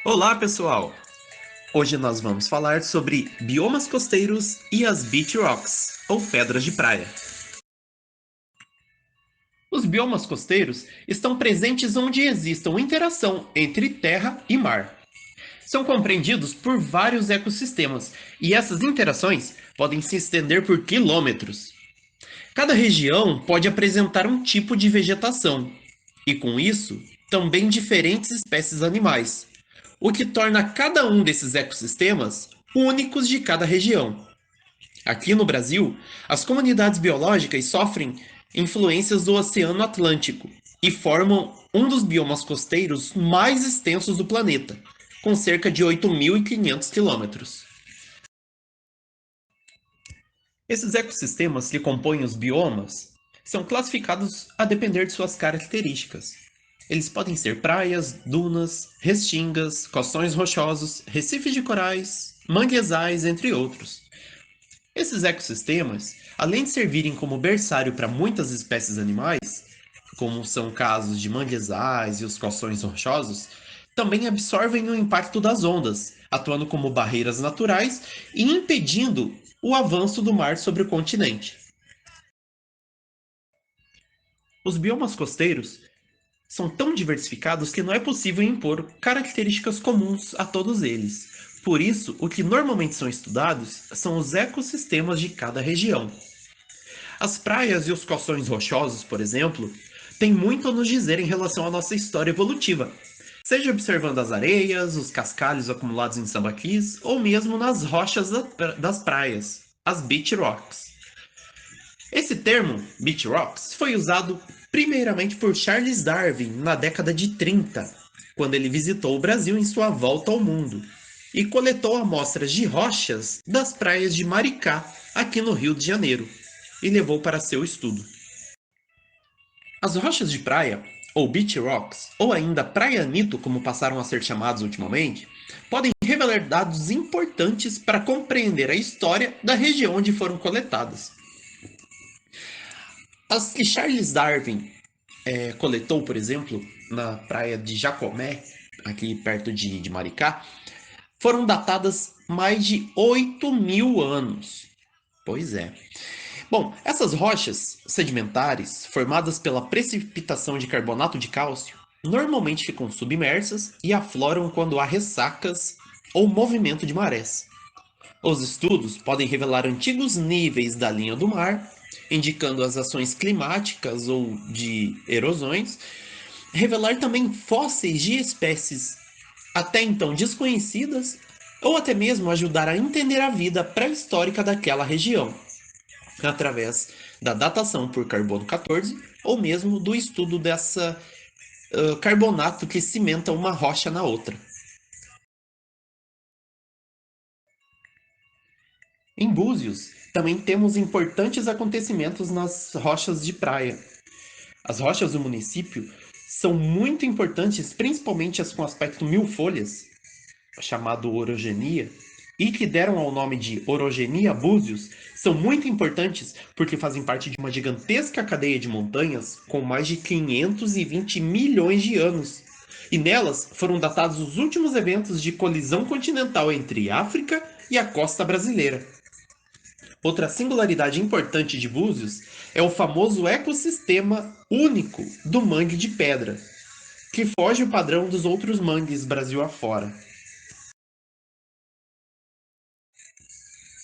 Olá, pessoal! Hoje nós vamos falar sobre biomas costeiros e as beach rocks, ou pedras de praia. Os biomas costeiros estão presentes onde exista uma interação entre terra e mar. São compreendidos por vários ecossistemas e essas interações podem se estender por quilômetros. Cada região pode apresentar um tipo de vegetação e, com isso, também diferentes espécies animais, o que torna cada um desses ecossistemas únicos de cada região. Aqui no Brasil, as comunidades biológicas sofrem influências do Oceano Atlântico e formam um dos biomas costeiros mais extensos do planeta, com cerca de 8.500 quilômetros. Esses ecossistemas que compõem os biomas são classificados a depender de suas características. Eles podem ser praias, dunas, restingas, costões rochosos, recifes de corais, manguezais, entre outros. Esses ecossistemas, além de servirem como berçário para muitas espécies animais, como são casos de manguezais e os costões rochosos, também absorvem o impacto das ondas, atuando como barreiras naturais e impedindo o avanço do mar sobre o continente. Os biomas costeiros são tão diversificados que não é possível impor características comuns a todos eles. Por isso, o que normalmente são estudados são os ecossistemas de cada região. As praias e os costões rochosos, por exemplo, têm muito a nos dizer em relação à nossa história evolutiva, seja observando as areias, os cascalhos acumulados em sambaquis, ou mesmo nas rochas das praias, as beach rocks. Esse termo, beach rocks, foi usado primeiramente por Charles Darwin na década de 30, quando ele visitou o Brasil em sua volta ao mundo e coletou amostras de rochas das praias de Maricá, aqui no Rio de Janeiro, e levou para seu estudo. As rochas de praia, ou beach rocks, ou ainda praianito, como passaram a ser chamados ultimamente, podem revelar dados importantes para compreender a história da região onde foram coletadas. As que Charles Darwin coletou, por exemplo, na praia de Jacomé, aqui perto de Maricá, foram datadas mais de 8.000 anos. Pois é. Bom, essas rochas sedimentares, formadas pela precipitação de carbonato de cálcio, normalmente ficam submersas e afloram quando há ressacas ou movimento de marés. Os estudos podem revelar antigos níveis da linha do mar, indicando as ações climáticas ou de erosões, revelar também fósseis de espécies até então desconhecidas, ou até mesmo ajudar a entender a vida pré-histórica daquela região, através da datação por carbono 14 ou mesmo do estudo dessa carbonato que cimenta uma rocha na outra. Em Búzios, também temos importantes acontecimentos nas rochas de praia. As rochas do município são muito importantes, principalmente as com aspecto mil folhas, chamado orogenia, e que deram ao nome de Orogenia Búzios, são muito importantes porque fazem parte de uma gigantesca cadeia de montanhas com mais de 520 milhões de anos. E nelas foram datados os últimos eventos de colisão continental entre África e a costa brasileira. Outra singularidade importante de Búzios é o famoso ecossistema único do mangue de pedra, que foge o padrão dos outros mangues Brasil afora.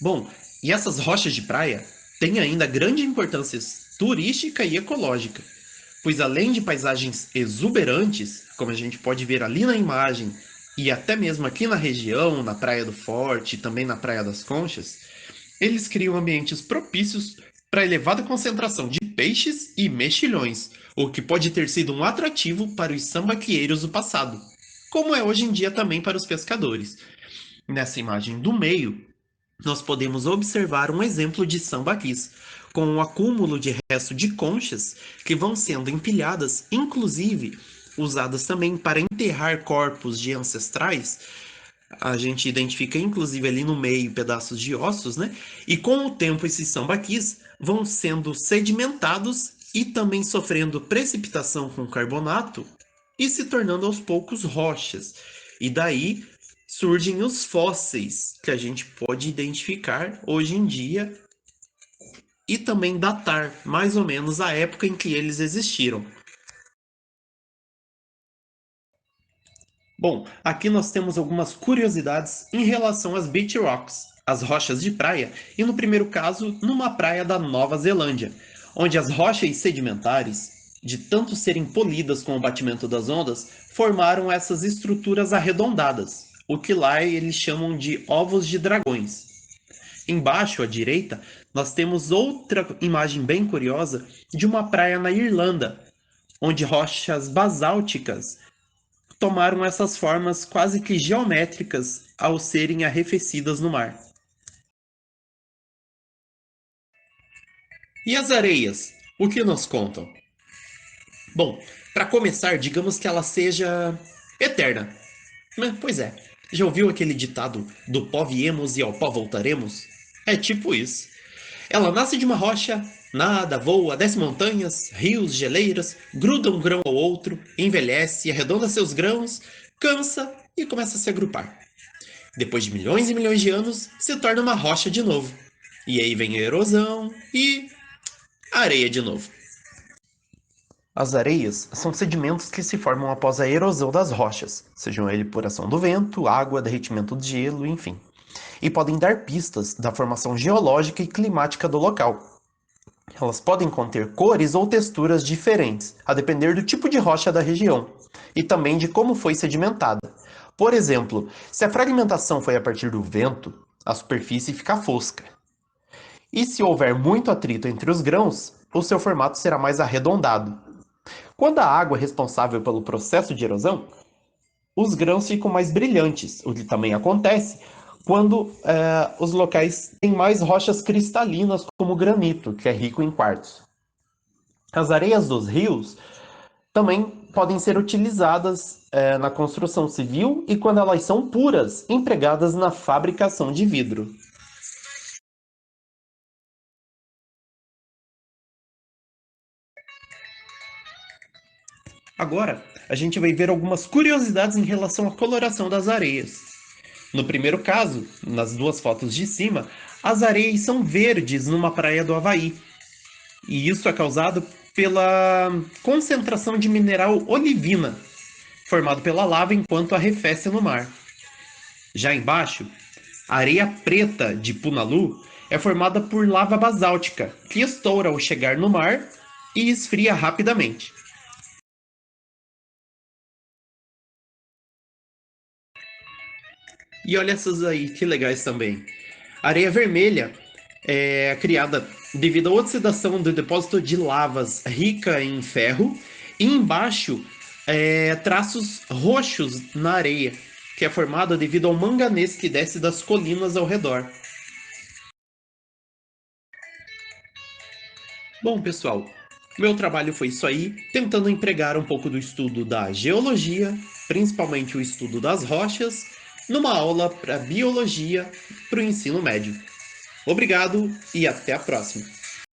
Bom, e essas rochas de praia têm ainda grande importância turística e ecológica, pois além de paisagens exuberantes, como a gente pode ver ali na imagem, e até mesmo aqui na região, na Praia do Forte e também na Praia das Conchas, eles criam ambientes propícios para elevada concentração de peixes e mexilhões, o que pode ter sido um atrativo para os sambaqueiros do passado, como é hoje em dia também para os pescadores. Nessa imagem do meio, nós podemos observar um exemplo de sambaquis, com um acúmulo de resto de conchas que vão sendo empilhadas, inclusive usadas também para enterrar corpos de ancestrais. A gente identifica inclusive ali no meio pedaços de ossos, né? E com o tempo esses sambaquis vão sendo sedimentados e também sofrendo precipitação com carbonato e se tornando aos poucos rochas. E daí surgem os fósseis, que a gente pode identificar hoje em dia e também datar mais ou menos a época em que eles existiram. Bom, aqui nós temos algumas curiosidades em relação às beach rocks, as rochas de praia, e no primeiro caso, numa praia da Nova Zelândia, onde as rochas sedimentares, de tanto serem polidas com o batimento das ondas, formaram essas estruturas arredondadas, o que lá eles chamam de ovos de dragões. Embaixo, à direita, nós temos outra imagem bem curiosa de uma praia na Irlanda, onde rochas basálticas tomaram essas formas quase que geométricas ao serem arrefecidas no mar. E as areias? O que nos contam? Bom, para começar, digamos que ela seja eterna. Pois é, já ouviu aquele ditado do pó viemos e ao pó voltaremos? É tipo isso. Ela nasce de uma rocha, nada, voa, desce montanhas, rios, geleiras, gruda um grão ao outro, envelhece, arredonda seus grãos, cansa e começa a se agrupar. Depois de milhões e milhões de anos, se torna uma rocha de novo. E aí vem a erosão e a areia de novo. As areias são sedimentos que se formam após a erosão das rochas, sejam eles por ação do vento, água, derretimento de gelo, enfim. E podem dar pistas da formação geológica e climática do local. Elas podem conter cores ou texturas diferentes, a depender do tipo de rocha da região, e também de como foi sedimentada. Por exemplo, se a fragmentação foi a partir do vento, a superfície fica fosca. E se houver muito atrito entre os grãos, o seu formato será mais arredondado. Quando a água é responsável pelo processo de erosão, os grãos ficam mais brilhantes, o que também acontece quando os locais têm mais rochas cristalinas, como o granito, que é rico em quartzo. As areias dos rios também podem ser utilizadas na construção civil e, quando elas são puras, empregadas na fabricação de vidro. Agora, a gente vai ver algumas curiosidades em relação à coloração das areias. No primeiro caso, nas duas fotos de cima, as areias são verdes numa praia do Havaí. E isso é causado pela concentração de mineral olivina, formado pela lava enquanto arrefece no mar. Já embaixo, a areia preta de Punalu é formada por lava basáltica, que estoura ao chegar no mar e esfria rapidamente. E olha essas aí, que legais também. A areia vermelha é criada devido à oxidação do depósito de lavas rica em ferro, e embaixo traços roxos na areia, que é formada devido ao manganês que desce das colinas ao redor. Bom, pessoal, meu trabalho foi isso aí, tentando empregar um pouco do estudo da geologia, principalmente o estudo das rochas, numa aula para biologia para o ensino médio. Obrigado e até a próxima!